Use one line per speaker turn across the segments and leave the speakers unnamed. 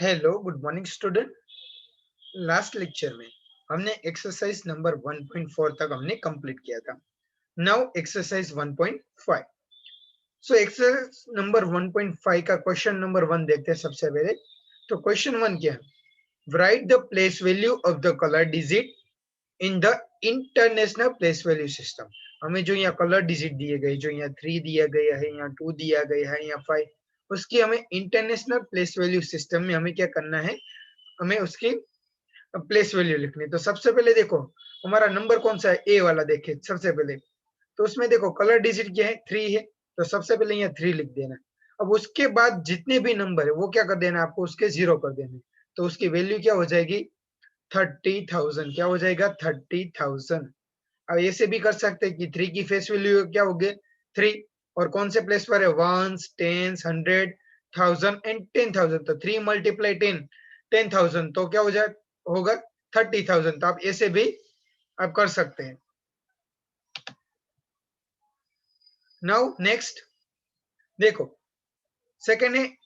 Hello good morning student. Last lecture में हमने exercise number 1.4 तक हमने कंप्लीट किया था। Now exercise 1.5। So exercise number 1.5 का क्वेश्चन नंबर 1 देखते हैं सबसे पहले। तो क्वेश्चन 1 क्या है? Right the place value of the colour digit in the international place value system. हमें जो यहाँ कलर डिजिट दिए गए, जो यहाँ 3 दिया गया है, यहाँ 2 दिया गया है, यहाँ 5, उसकी हमें इंटरनेशनल प्लेस वैल्यू सिस्टम में हमें क्या करना है? हमें उसकी प्लेस वैल्यू लिखनी। तो सबसे पहले देखो हमारा नंबर कौन सा है, ए वाला। देखे सबसे पहले तो उसमें देखो कलर डिजिट क्या है, 3 है। तो सबसे पहले यहाँ 3 लिख देना। अब उसके बाद जितने भी नंबर है वो क्या कर देना, आपको उसके 0 कर देने। तो उसकी वैल्यू क्या हो जाएगी? 30,000। क्या हो जाएगा? 30,000। अब ऐसे भी कर सकते हैं कि 3 की फेस वैल्यू क्या होगी? 3। और कौन से प्लेस पर है? Ones, tens, 100, 1000 and 10,000। तो 3 मल्टीप्लाई 10, 10,000। तो क्या हो जाए होगा? 30,000। तो आप ऐसे भी आप कर सकते हैं। नाउ नेक्स्ट देखो, सेकंड है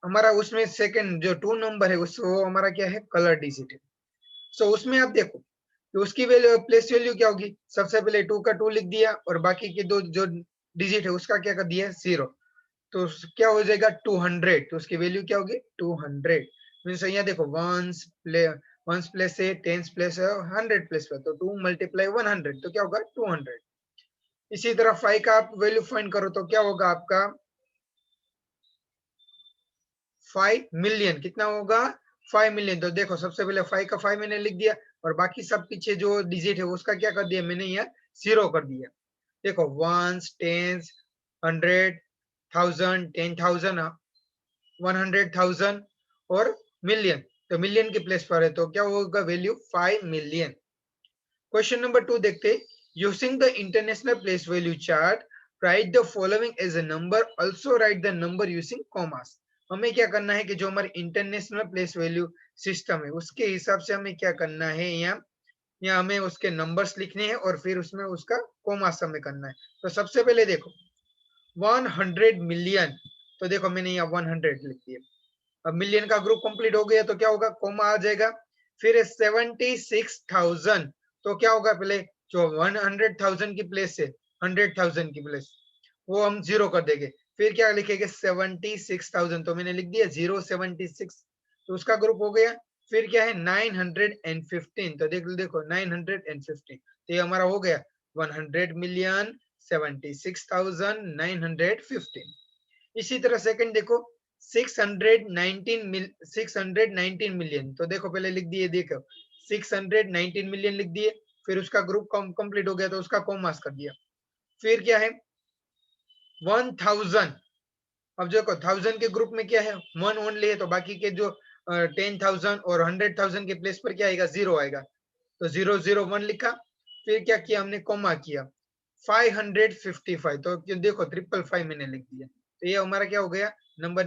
हमारा, उसमें सेकंड जो 2 नंबर है वो हमारा क्या है? कलर डिजिट है। सो उसमें आप देखो तो उसकी वैल्यू, प्लेस वैल्यू क्या होगी? सबसे पहले 2 का 2 लिख दिया और बाकी के दो जो डिजिट है उसका क्या कर दिया? 0। तो क्या हो जाएगा? 200। तो उसकी वैल्यू क्या होगी? 200। मीन्स यहाँ देखो वंस प्लेस है, टेंस प्लेस है, 100 प्लेस है। तो 2 मल्टीप्लाई 100 तो क्या होगा? 200। इसी तरह 5 का आप वैल्यू फाइंड करो तो क्या होगा आपका? 5 मिलियन। कितना होगा? 5 मिलियन। तो देखो सबसे पहले 5 का 5 मैंने लिख दिया और बाकी सब पीछे जो डिजिट है उसका क्या कर दिया मैंने? यहाँ 0 कर दिया। देखो वंस, टेंस, 100, 1000, 10,000, 100,000 और मिलियन। तो मिलियन के प्लेस पर है तो क्या होगा? Value 5 million. क्वेश्चन नंबर 2 देखते। Using the international place value chart, write the following as a number, also write the number using commas. हमें क्या करना है कि जो हमारे इंटरनेशनल प्लेस वैल्यू सिस्टम है उसके हिसाब से हमें क्या करना है, यहाँ हमें उसके नंबर्स लिखने हैं और फिर उसमें उसका कॉमास हमें करना है। तो सबसे पहले देखो 100 मिलियन। तो देखो मैंने यहाँ 100 लिख दिया। अब मिलियन का ग्रुप कंप्लीट हो गया तो क्या होगा? कॉमा आ जाएगा। फिर 76,000। तो क्या होगा? पहले जो 100,000 की प्लेस है, 100,000 की प्लेस, वो हम 0 कर देंगे। फिर क्या लिखेंगे? 76,000। तो मैंने लिख दिया 076। तो उसका ग्रुप हो गया। फिर क्या है? 915। तो देखो 915। तो ये हमारा हो गया 100 मिलियन 76,915। इसी तरह सेकंड देखो 619 मिलियन। तो देखो पहले लिख दिए, देखो 619 मिलियन लिख दिए। फिर उसका ग्रुप कंप्लीट हो गया तो उसका कॉमास कर दिया। फिर क्या है? 1000। अब देखो 1000 के ग्रुप में क्या है? 1 ओनली है। तो बाकी के जो 10,000 और 100,000 के प्लेस पर क्या आएगा? 0 आएगा। तो 001 लिखा। फिर क्या किया हमने? कॉमा किया। 555। तो देखो 555 मैंने लिख दिया। तो ये हमारा क्या हो गया? नंबर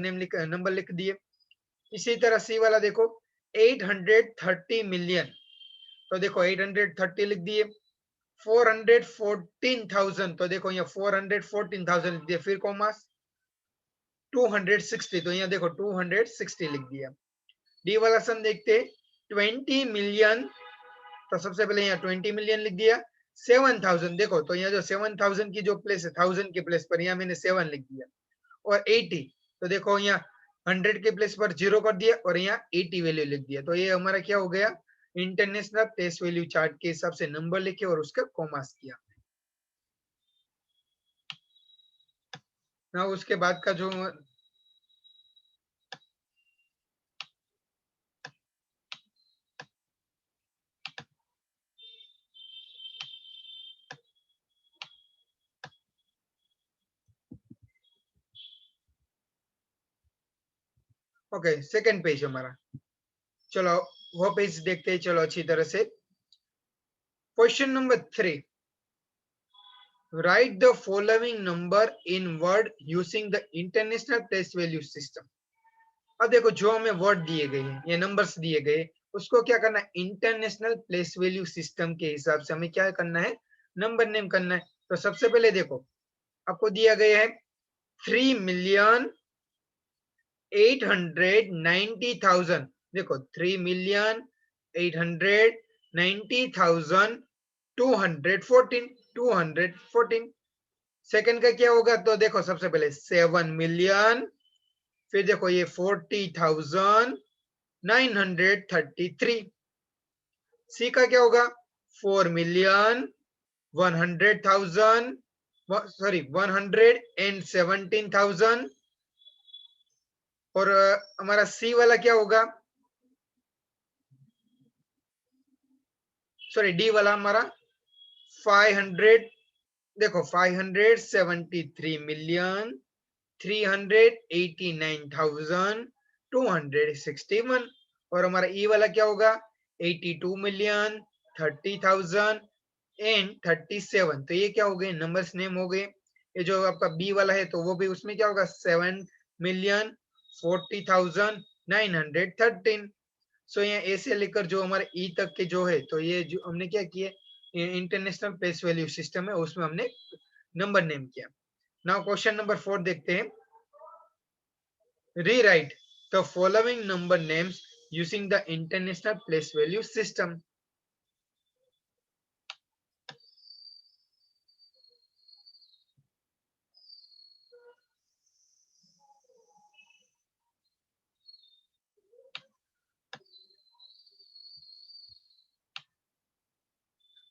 लिख दिए। इसी तरह सी वाला देखो 830 मिलियन। तो देखो 830 लिख दिए। 414,000। तो देखो यहाँ 414,000 लिख दिया। फिर कॉमास 260। तो यहाँ देखो 260 लिख दिया। डी वाला सम देखते 20 मिलियन। तो सबसे पहले यहाँ 20 मिलियन लिख दिया। 7,000 देखो तो यहाँ जो 7,000 की जो प्लेस है 1000 के प्लेस पर यहाँ मैंने 7 लिख दिया। और 80। तो देखो यहाँ 100 के प्लेस पर 0 कर दिया और यहाँ 80 वैल्यू लिख दिया। तो ये हमारा क्या हो गया? इंटरनेशनल प्लेस वैल्यू चार्ट के हिसाब से नंबर लिखे और उसका कॉमास किया। ना उसके बाद का जो ओके सेकंड पेज हमारा, चलो वो पेज देखते हैं। चलो अच्छी तरह से question number 3, right the following number in word using the international place value system. अब देखो जो हमें वर्ड दिए गए हैं, ये नंबर्स दिए गए, उसको क्या करना है? इंटरनेशनल प्लेस वैल्यू सिस्टम के हिसाब से हमें क्या करना है? नंबर नेम करना है। तो सबसे पहले देखो आपको दिया गया है 3 मिलियन 890,000, देखो 3,890,214 सेकंड का क्या होगा, तो देखो सबसे पहले 7 मिलियन, फिर देखो ये 40,933। सी का क्या होगा, 4,100,000, सॉरी 117,000। और हमारा सी वाला क्या होगा, सॉरी डी वाला हमारा 500, देखो 573,389,261। और हमारा ई वाला क्या होगा, 82,30,000 तो ये क्या हो गए, नंबर्स नेम हो गए। ये जो आपका बी वाला है तो वो भी उसमें क्या होगा, 7,40,913। सो यहाँ ए से लेकर जो हमारे ई तक के जो है, तो ये जो हमने क्या किया, इंटरनेशनल प्लेस वैल्यू सिस्टम है, उसमें हमने नंबर नेम किया। नाउ क्वेश्चन नंबर 4 देखते हैं। Rewrite the following number names using the international place value system.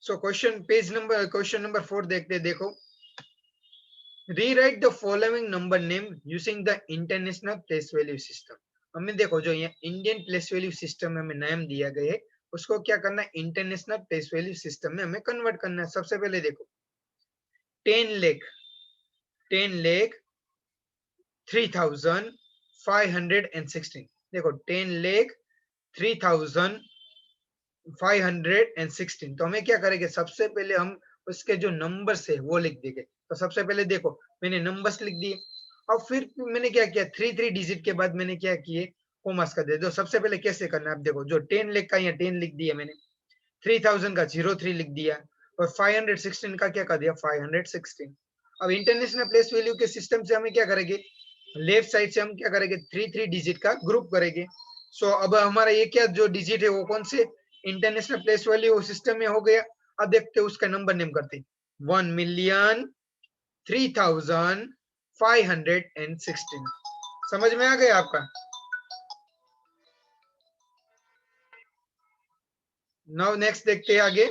So question number 4 देखते हैं, देखो। Rewrite the following number name using the international place value system. हमें देखो जो ये इंडियन प्लेस वैल्यू सिस्टम में हमें नाम दिया गया है, उसको क्या करना है, इंटरनेशनल प्लेस वैल्यू सिस्टम में हमें कन्वर्ट करना है। सबसे पहले देखो 10 लाख 3,516, देखो 10 लाख 3,516। तो हमें क्या करेंगे, सबसे पहले हम उसके जो नंबर्स है वो लिख देंगे। तो सबसे पहले देखो मैंने नंबर्स लिख दिए, और फिर मैंने क्या किया, 3 डिजिट के बाद मैंने क्या किए, कॉमास का दे दो। सबसे पहले कैसे करना है, आप देखो जो 10 लाख का यहाँ 10 लिख दिया मैंने, 3,000 का 03 लिख दिया, और 516 का क्या कर दिया, 516। अब इंटरनेशनल प्लेस वैल्यू के सिस्टम से हमें क्या करेंगे, लेफ्ट साइड से हम क्या करेंगे, 3 डिजिट का ग्रुप करेंगे। सो अब हमारा ये क्या जो डिजिट है वो कौन से इंटरनेशनल प्लेस वैल्यू सिस्टम में हो गया। अब देखते हैं उसका नंबर नेम करते, 1,03,516। समझ में आ गया आपका। नाउ नेक्स्ट देखते हैं आगे।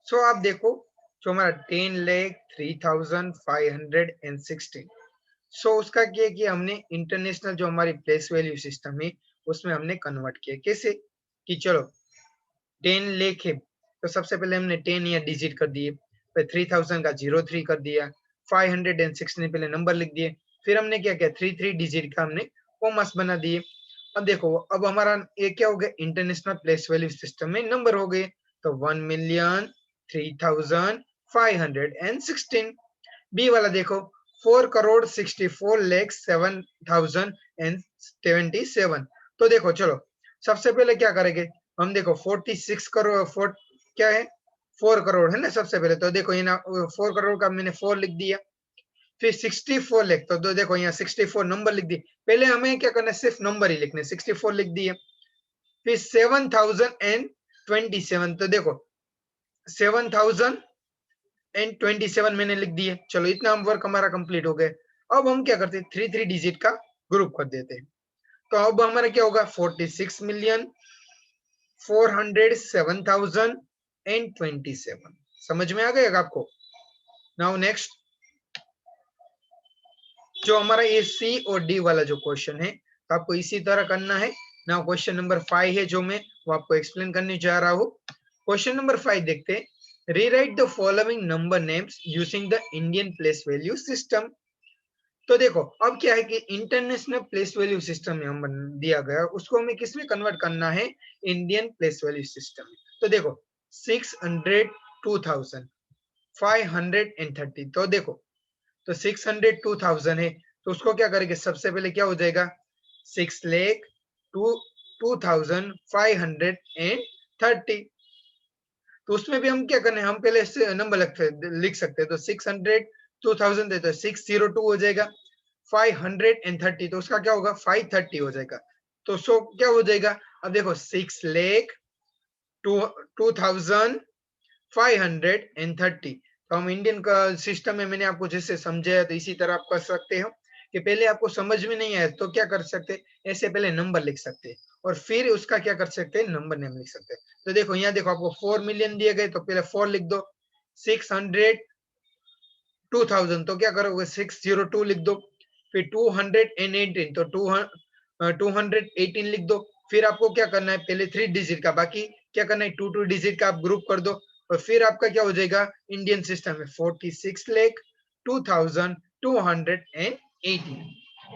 सो आप देखो जो हमारा 10,03,516, सो उसका क्या किया हमने, इंटरनेशनल जो हमारी प्लेस वैल्यू सिस्टम है उसमें हमने कन्वर्ट किया। कैसे कि चलो 10 लाख है, तो सबसे पहले हमने 10 या डिजिट कर दिए, फिर 3,000 का 03 कर दिया, 516 पहले नंबर लिख दिए, फिर हमने क्या किया, 3 डिजिट का हमने कॉमर्स बना दिए। अब देखो अब हमारा ये क्या हो गया, इंटरनेशनल प्लेस वैल्यू सिस्टम में नंबर हो गए। तो 1,03,516। बी वाला देखो 4,64,07,077। तो देखो चलो सबसे पहले क्या करेंगे हम, देखो 46 करोड़, क्या है, 4 करोड़ है ना सबसे पहले। तो देखो ये ना 4 करोड़ का मैंने 4 लिख दिया, फिर 64 लाख, तो देखो यहाँ 64 नंबर लिख दिए। पहले हमें क्या करना है, सिर्फ नंबर ही लिखने, 64 लिख दिए। फिर 7,027, तो देखो 7,027 मैंने लिख दिए। चलो इतना हम वर्क हमारा कंप्लीट हो गए। अब हम क्या करते हैं, 3 डिजिट का ग्रुप कर देते हैं। तो अब हमारा क्या होगा, 46,407,027। समझ में आ गया आपको। नाउ नेक्स्ट जो हमारा ये सी और डी वाला जो क्वेश्चन है, तो आपको इसी तरह करना है। नाउ क्वेश्चन नंबर 5 है जो मैं वो आपको एक्सप्लेन करने जा रहा हूँ। क्वेश्चन नंबर 5 देखते हैं। Rewrite the following number names using the Indian place value system. तो देखो अब क्या है कि इंटरनेशनल प्लेस वैल्यू सिस्टम में हम दिया गया, उसको हमें किस में कन्वर्ट करना है, इंडियन प्लेस वैल्यू सिस्टम में। तो देखो 602,530, तो देखो तो 602,000 है, तो उसको क्या करेंगे, सबसे पहले क्या हो जाएगा, 6,02,530। तो उसमें भी हम क्या करने हैं, हम पहले से नंबर लिख सकते हैं। तो 600 2000 देते हैं, 602 हो जाएगा। 530 तो उसका क्या होगा, 530 हो जाएगा। तो सो क्या हो जाएगा, अब देखो 6,02,530। तो हम इंडियन का सिस्टम में मैंने आपको जैसे समझाया, तो इसी तरह आप कर सकते हो कि पहले आपको समझ में नहीं आया तो क्या कर सकते हैं, ऐसे पहले नंबर लिख सकते हैं और फिर उसका क्या कर सकते हैं, नंबर नेम लिख सकते हैं। तो देखो यहाँ देखो आपको 4 मिलियन दिए गए, तो पहले 4 लिख दो। 602,000 तो क्या करोगे, 602 लिख दो। फिर 218 तो 218 लिख दो। फिर आपको क्या करना है, पहले 3 डिजिट का, बाकी क्या करना है, 2 डिजिट का आप ग्रुप कर दो। और फिर आपका क्या हो जाएगा, इंडियन सिस्टम में 46,02,218।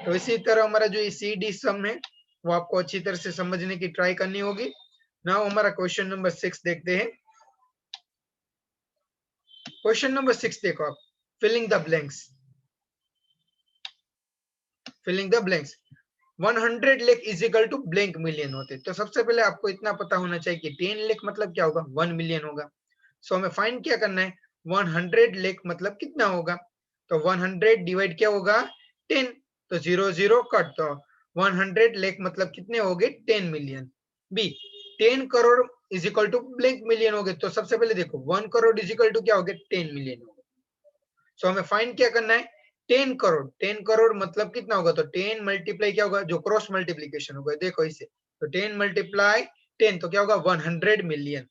तो इसी तरह हमारा जो ये CD सम है वो आपको अच्छी तरह से समझने की ट्राई करनी होगी। नाउ हमारा क्वेश्चन नंबर 6 देखते हैं। क्वेश्चन नंबर 6 देखो आप, filling the blanks. Filling the blanks 100 lakh is equal to blank million होते। तो सबसे पहले आपको इतना पता होना चाहिए कि 10 लाख मतलब क्या होगा, 1 मिलियन होगा। सो हमें फाइंड क्या करना है, 100 लाख मतलब कितना होगा। तो 100 डिवाइड क्या होगा, 10। तो 0 0 कट। तो 100 लाख मतलब कितने हो गए, 10 million. B 10 crore is equal to blank million हो गए। तो सबसे पहले देखो 1 करोड़ इज इक्वल टू क्या हो गया, 10 मिलियन हो गए। सो हमें फाइंड क्या करना है, 10 करोड़। 10 करोड़ मतलब कितना होगा, तो 10 मल्टीप्लाई क्या होगा, जो क्रॉस मल्टीप्लीकेशन होगा, देखो इसे। तो 10 मल्टीप्लाई 10 तो क्या होगा, 100 मिलियन।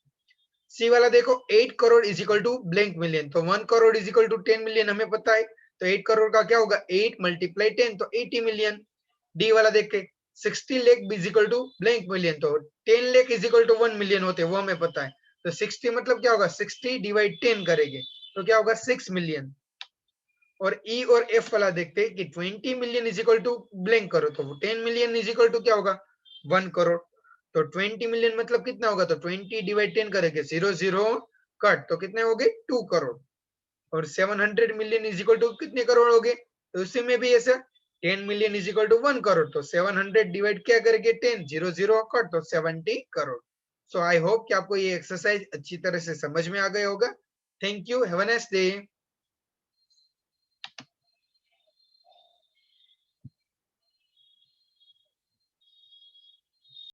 सी वाला देखो 8 crore is equal to blank million. तो 1 crore is equal to 10 million हमें पता है। तो 8 करोड़ का क्या होगा, 8 मल्टीप्लाई 10 तो 80 मिलियन। डी वाला देख के 60 lakh is equal to blank million. तो 10 lakh is equal to 1 million होते हैं, वो हमें पता है। तो 60 मतलब क्या होगा, 60 डिवाइड 10 करेंगे तो क्या होगा, 6 मिलियन। और ई और एफ वाला देखते हैं कि 20 million is equal to blank करो, तो 10 मिलियन इज इक्वल टू क्या होगा, 1 करोड़। तो 20 मिलियन मतलब कितना होगा, तो 20 डिवाइड 10 करेंगे, 0 0 कट, तो कितने हो गए, 2 करोड़। और 700 मिलियन इज इक्वल टू कितने करोड़ हो गए, तो उसी में भी ऐसा 10 million is equal to 1 crore. तो 700 डिवाइड क्या करेंगे, 10 0 0 कट, तो 70 करोड़। सो आई होप कि आपको ये एक्सरसाइज अच्छी तरह से समझ में आ गया होगा। Thank you, have a nice day.